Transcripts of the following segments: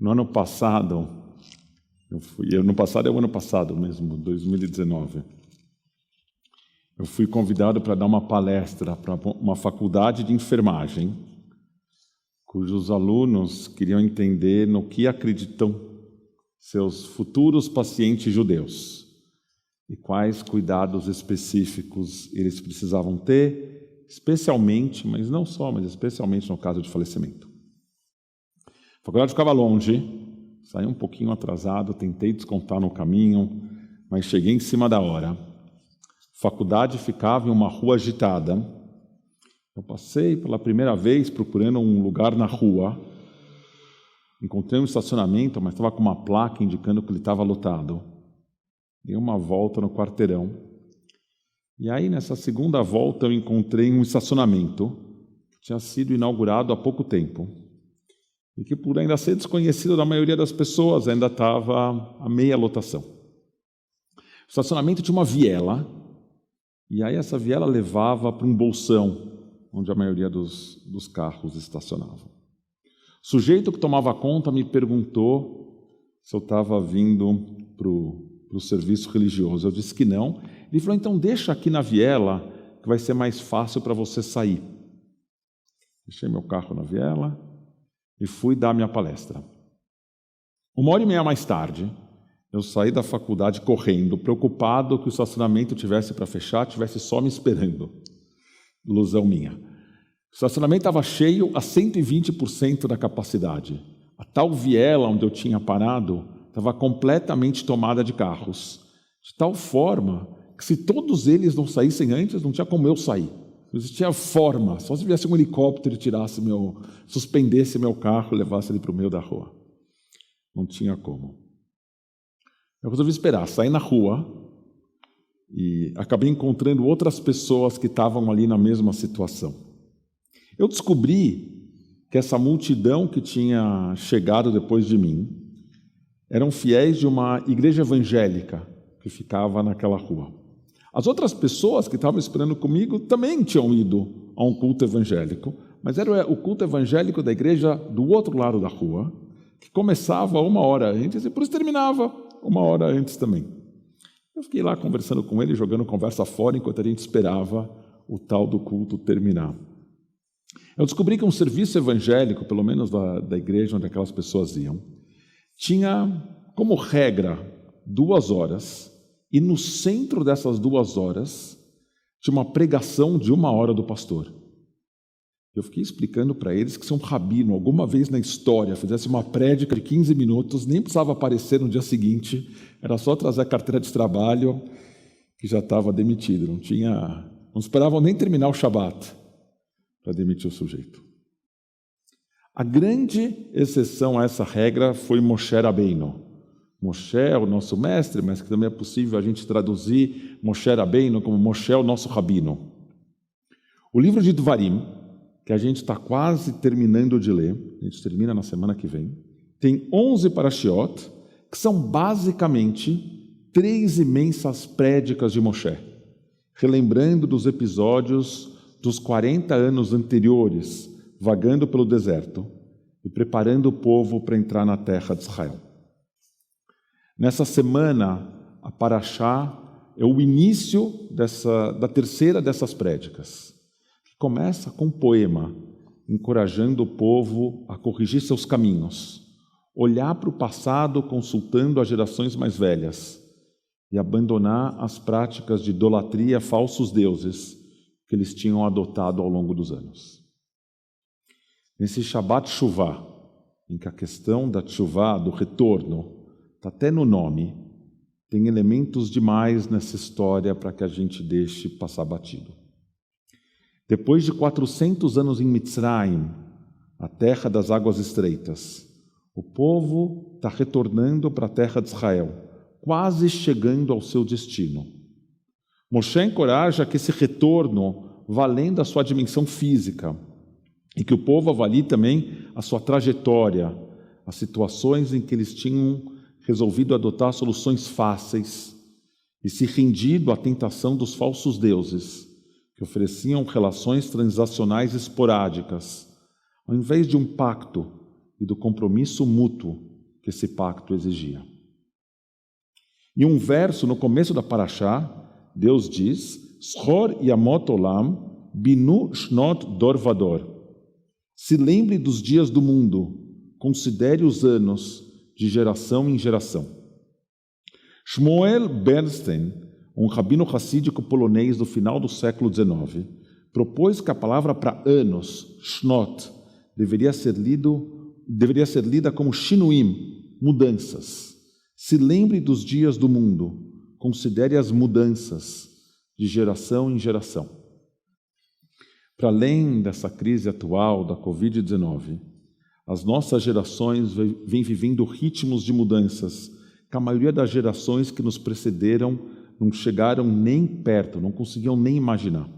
No ano passado, no passado é o ano passado mesmo, 2019, eu fui convidado para dar uma palestra para uma faculdade de enfermagem, cujos alunos queriam entender no que acreditam seus futuros pacientes judeus e quais cuidados específicos eles precisavam ter, especialmente, mas não só, mas especialmente no caso de falecimento. A faculdade ficava longe, saí um pouquinho atrasado, tentei descontar no caminho, mas cheguei em cima da hora. A faculdade ficava em uma rua agitada. Eu passei pela primeira vez procurando um lugar na rua. Encontrei um estacionamento, mas estava com uma placa indicando que ele estava lotado. Dei uma volta no quarteirão. E aí, nessa segunda volta, eu encontrei um estacionamento que tinha sido inaugurado há pouco tempo. E que, por ainda ser desconhecido da maioria das pessoas, ainda estava a meia lotação. O estacionamento tinha uma viela, e aí essa viela levava para um bolsão, onde a maioria dos carros estacionavam. O sujeito que tomava conta me perguntou se eu estava vindo para o serviço religioso. Eu disse que não. Ele falou, então deixa aqui na viela, que vai ser mais fácil para você sair. Deixei meu carro na viela e fui dar minha palestra. 1h30 mais tarde, eu saí da faculdade correndo, preocupado que o estacionamento tivesse para fechar, tivesse só me esperando. Ilusão minha. O estacionamento estava cheio a 120% da capacidade. A tal viela onde eu tinha parado estava completamente tomada de carros, de tal forma que se todos eles não saíssem antes, não tinha como eu sair. Não existia forma, só se viesse um helicóptero e suspendesse meu carro e levasse ele para o meio da rua. Não tinha como. Eu resolvi esperar, saí na rua e acabei encontrando outras pessoas que estavam ali na mesma situação. Eu descobri que essa multidão que tinha chegado depois de mim eram fiéis de uma igreja evangélica que ficava naquela rua. As outras pessoas que estavam esperando comigo também tinham ido a um culto evangélico, mas era o culto evangélico da igreja do outro lado da rua, que começava 1 hora antes e por isso terminava 1 hora antes também. Eu fiquei lá conversando com ele, jogando conversa fora, enquanto a gente esperava o tal do culto terminar. Eu descobri que um serviço evangélico, pelo menos da igreja onde aquelas pessoas iam, tinha como regra 2 horas, e no centro dessas 2 horas tinha uma pregação de 1 hora do pastor. Eu fiquei explicando para eles que se um rabino alguma vez na história fizesse uma prédica de 15 minutos, nem precisava aparecer no dia seguinte, era só trazer a carteira de trabalho que já estava demitido. Não esperavam nem terminar o Shabat para demitir o sujeito. A grande exceção a essa regra foi Moshe Rabbeinu. Moshe é o nosso mestre, mas que também é possível a gente traduzir Moshe Rabbeinu como Moshe é o nosso rabino. O livro de Dvarim, que a gente está quase terminando de ler, a gente termina na semana que vem, tem 11 parashiot, que são basicamente 3 imensas prédicas de Moshe, relembrando dos episódios dos 40 anos anteriores, vagando pelo deserto e preparando o povo para entrar na terra de Israel. Nessa semana, a Parashá é o início da terceira dessas prédicas, que começa com um poema, encorajando o povo a corrigir seus caminhos, olhar para o passado consultando as gerações mais velhas e abandonar as práticas de idolatria a falsos deuses que eles tinham adotado ao longo dos anos. Nesse Shabbat Shuvah, em que a questão da Shuvah, do retorno, está até no nome, tem elementos demais nessa história para que a gente deixe passar batido. Depois de 400 anos em Mitzrayim, a terra das águas estreitas, o povo está retornando para a terra de Israel, quase chegando ao seu destino. Moshe encoraja que esse retorno vá além da sua dimensão física e que o povo avalie também a sua trajetória, as situações em que eles tinham resolvido adotar soluções fáceis e se rendido à tentação dos falsos deuses, que ofereciam relações transacionais esporádicas, ao invés de um pacto e do compromisso mútuo que esse pacto exigia. E um verso no começo da Parashá, Deus diz: Zchor yamot olam binu shnot dor vador. Se lembre dos dias do mundo, considere os anos de geração em geração. Shmuel Bernstein, um rabino racídico polonês do final do século XIX, propôs que a palavra para anos, shnot, deveria ser lida como shinuim, mudanças. Se lembre dos dias do mundo, considere as mudanças de geração em geração. Para além dessa crise atual da Covid-19, as nossas gerações vêm vivendo ritmos de mudanças que a maioria das gerações que nos precederam não chegaram nem perto, não conseguiam nem imaginar.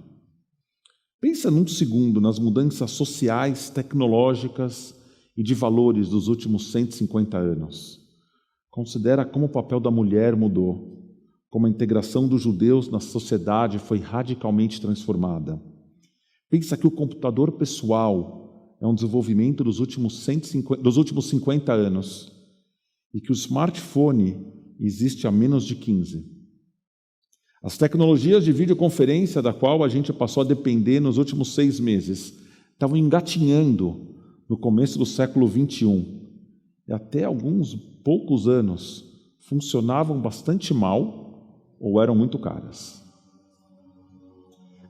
Pensa num segundo nas mudanças sociais, tecnológicas e de valores dos últimos 150 anos. Considera como o papel da mulher mudou, como a integração dos judeus na sociedade foi radicalmente transformada. Pensa que o computador pessoal é um desenvolvimento dos últimos 50 anos e que o smartphone existe há menos de 15. As tecnologias de videoconferência da qual a gente passou a depender nos últimos 6 meses estavam engatinhando no começo do século XXI e até alguns poucos anos funcionavam bastante mal ou eram muito caras.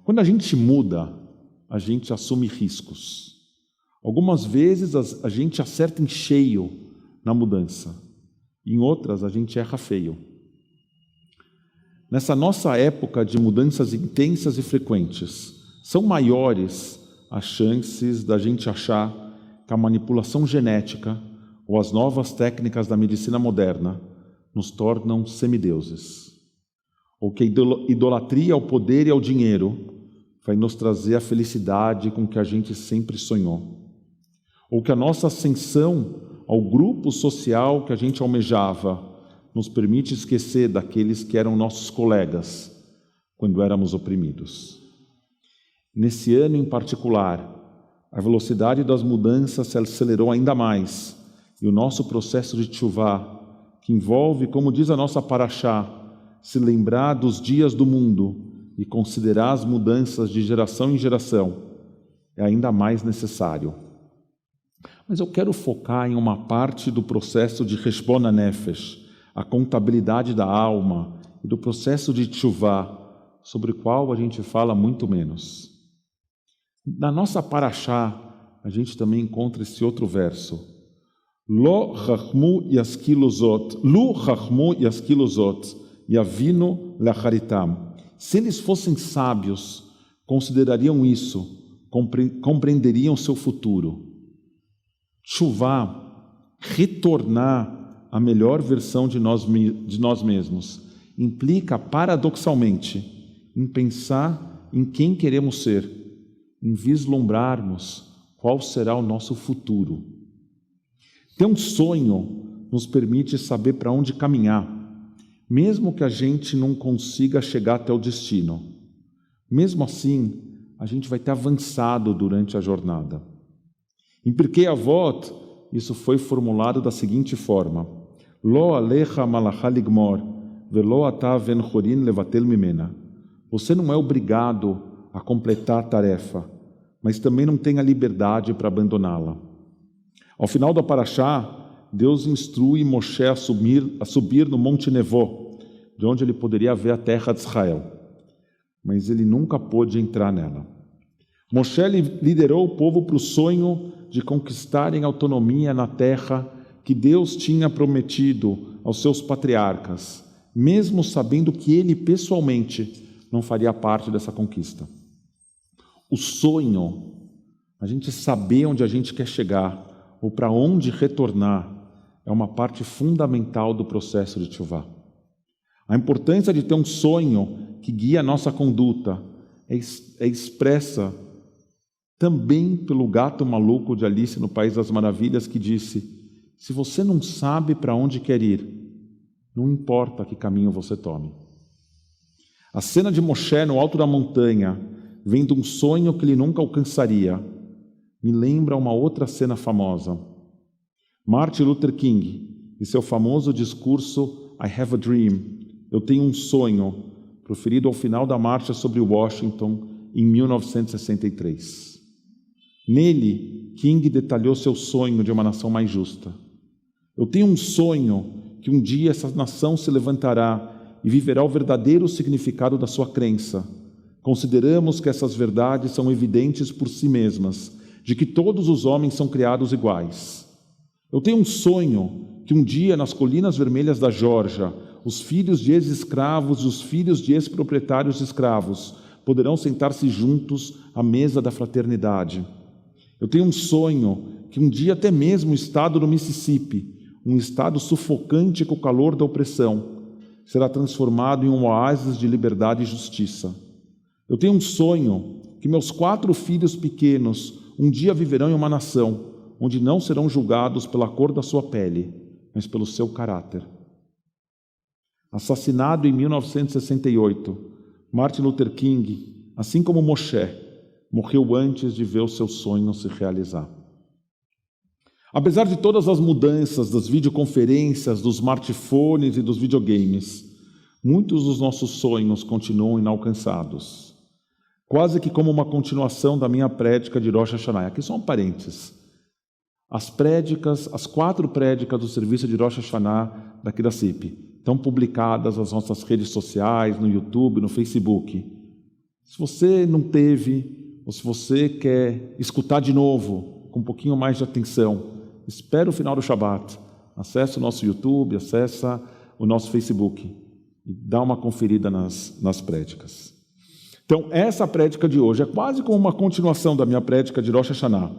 Quando a gente muda, a gente assume riscos. Algumas vezes a gente acerta em cheio na mudança, em outras a gente erra feio. Nessa nossa época de mudanças intensas e frequentes, são maiores as chances da gente achar que a manipulação genética ou as novas técnicas da medicina moderna nos tornam semideuses, ou que a idolatria ao poder e ao dinheiro vai nos trazer a felicidade com que a gente sempre sonhou, ou que a nossa ascensão ao grupo social que a gente almejava nos permite esquecer daqueles que eram nossos colegas quando éramos oprimidos. Nesse ano em particular, a velocidade das mudanças se acelerou ainda mais e o nosso processo de teshuvá, que envolve, como diz a nossa Parashá, se lembrar dos dias do mundo e considerar as mudanças de geração em geração, é ainda mais necessário. Mas eu quero focar em uma parte do processo de Heshbon HaNefesh, a contabilidade da alma e do processo de teshuvá, sobre o qual a gente fala muito menos. Na nossa Parashá, a gente também encontra esse outro verso. Lo chachmu yaskilu zot, lu chachmu yaskilu zot, yavinu lacharitam. Se eles fossem sábios, considerariam isso, compreenderiam seu futuro. Teshuvá, retornar a melhor versão de nós mesmos, implica paradoxalmente em pensar em quem queremos ser, em vislumbrarmos qual será o nosso futuro. Ter um sonho nos permite saber para onde caminhar, mesmo que a gente não consiga chegar até o destino. Mesmo assim, a gente vai ter avançado durante a jornada. Em Pirkei Avot, isso foi formulado da seguinte forma: Lo alecha malacha ligmor, velo ata ven chorin levatel mimena. Você não é obrigado a completar a tarefa, mas também não tem a liberdade para abandoná-la. Ao final da Parashá, Deus instrui Moshe a subir no Monte Nevó, de onde ele poderia ver a terra de Israel, mas ele nunca pôde entrar nela. Moshe liderou o povo para o sonho de conquistarem autonomia na terra que Deus tinha prometido aos seus patriarcas, mesmo sabendo que ele pessoalmente não faria parte dessa conquista. O sonho, a gente saber onde a gente quer chegar ou para onde retornar, é uma parte fundamental do processo de teshuvá. A importância de ter um sonho que guia a nossa conduta é expressa também pelo gato maluco de Alice no País das Maravilhas, que disse: se você não sabe para onde quer ir, não importa que caminho você tome. A cena de Moshe no alto da montanha, vendo um sonho que ele nunca alcançaria, me lembra uma outra cena famosa. Martin Luther King, e seu famoso discurso I Have a Dream, Eu Tenho um Sonho, proferido ao final da marcha sobre Washington em 1963. Nele, King detalhou seu sonho de uma nação mais justa. Eu tenho um sonho que um dia essa nação se levantará e viverá o verdadeiro significado da sua crença. Consideramos que essas verdades são evidentes por si mesmas, de que todos os homens são criados iguais. Eu tenho um sonho que um dia, nas colinas vermelhas da Geórgia, os filhos de ex-escravos e os filhos de ex-proprietários escravos poderão sentar-se juntos à mesa da fraternidade. Eu tenho um sonho que um dia até mesmo o estado do Mississippi, um estado sufocante com o calor da opressão, será transformado em um oásis de liberdade e justiça. Eu tenho um sonho que meus 4 filhos pequenos um dia viverão em uma nação onde não serão julgados pela cor da sua pele, mas pelo seu caráter. Assassinado em 1968, Martin Luther King, assim como Moshe, morreu antes de ver o seu sonho se realizar. Apesar de todas as mudanças das videoconferências, dos smartphones e dos videogames, muitos dos nossos sonhos continuam inalcançados. Quase que como uma continuação da minha prédica de Rosh Hashanah. Aqui só um parênteses. As 4 prédicas do serviço de Rosh Hashanah daqui da CIP estão publicadas nas nossas redes sociais, no YouTube, no Facebook. Se você não teve, ou se você quer escutar de novo, com um pouquinho mais de atenção, espere o final do Shabat, acesse o nosso YouTube, acesse o nosso Facebook e dá uma conferida nas prédicas. Então, essa prédica de hoje é quase como uma continuação da minha prédica de Rosh Hashanah,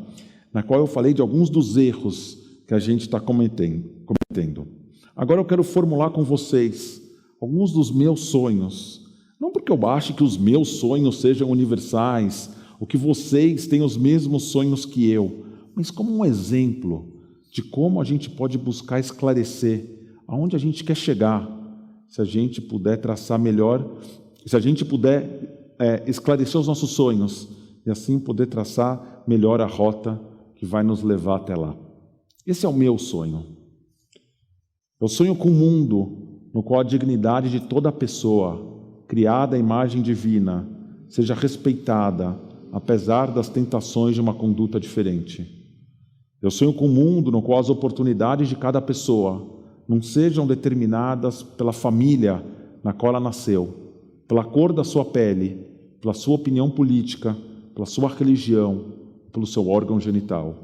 na qual eu falei de alguns dos erros que a gente está cometendo. Agora eu quero formular com vocês alguns dos meus sonhos, não porque eu ache que os meus sonhos sejam universais, ou que vocês têm os mesmos sonhos que eu, mas como um exemplo de como a gente pode buscar esclarecer aonde a gente quer chegar, se a gente puder traçar melhor, se a gente puder esclarecer os nossos sonhos e assim poder traçar melhor a rota que vai nos levar até lá. Esse é o meu sonho. Eu sonho com um mundo no qual a dignidade de toda pessoa, criada à imagem divina, seja respeitada, apesar das tentações de uma conduta diferente. Eu sonho com um mundo no qual as oportunidades de cada pessoa não sejam determinadas pela família na qual ela nasceu, pela cor da sua pele, pela sua opinião política, pela sua religião, pelo seu órgão genital.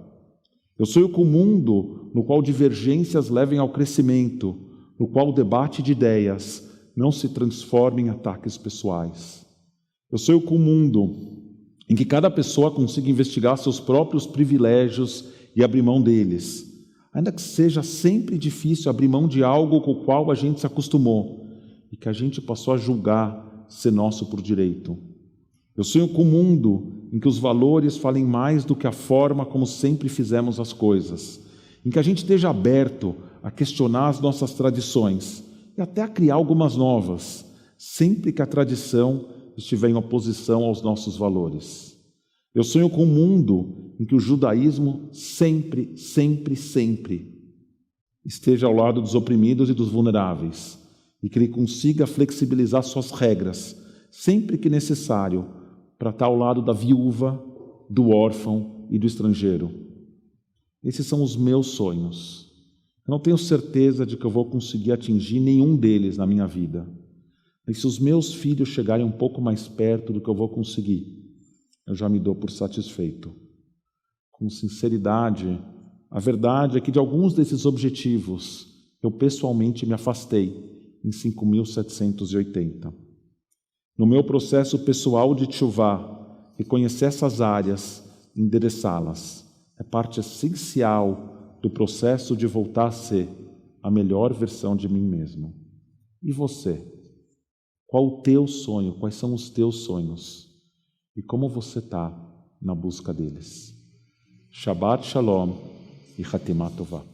Eu sonho com um mundo no qual divergências levem ao crescimento, no qual o debate de ideias não se transforme em ataques pessoais. Eu sonho com um mundo em que cada pessoa consiga investigar seus próprios privilégios e abrir mão deles, ainda que seja sempre difícil abrir mão de algo com o qual a gente se acostumou e que a gente passou a julgar ser nosso por direito. Eu sonho com um mundo em que os valores falem mais do que a forma como sempre fizemos as coisas, em que a gente esteja aberto a questionar as nossas tradições e até a criar algumas novas, sempre que a tradição estiver em oposição aos nossos valores. Eu sonho com um mundo em que o judaísmo sempre esteja ao lado dos oprimidos e dos vulneráveis e que ele consiga flexibilizar suas regras sempre que necessário para estar ao lado da viúva, do órfão e do estrangeiro. Esses são os meus sonhos. Eu não tenho certeza de que eu vou conseguir atingir nenhum deles na minha vida. Mas se os meus filhos chegarem um pouco mais perto do que eu vou conseguir, eu já me dou por satisfeito. Com sinceridade, a verdade é que de alguns desses objetivos eu pessoalmente me afastei em 5.780. No meu processo pessoal de teshuvá, reconhecer essas áreas, endereçá-las, é parte essencial do processo de voltar a ser a melhor versão de mim mesmo. E você? Qual o teu sonho? Quais são os teus sonhos? E como você está na busca deles? Shabbat Shalom e Hatimah Tová.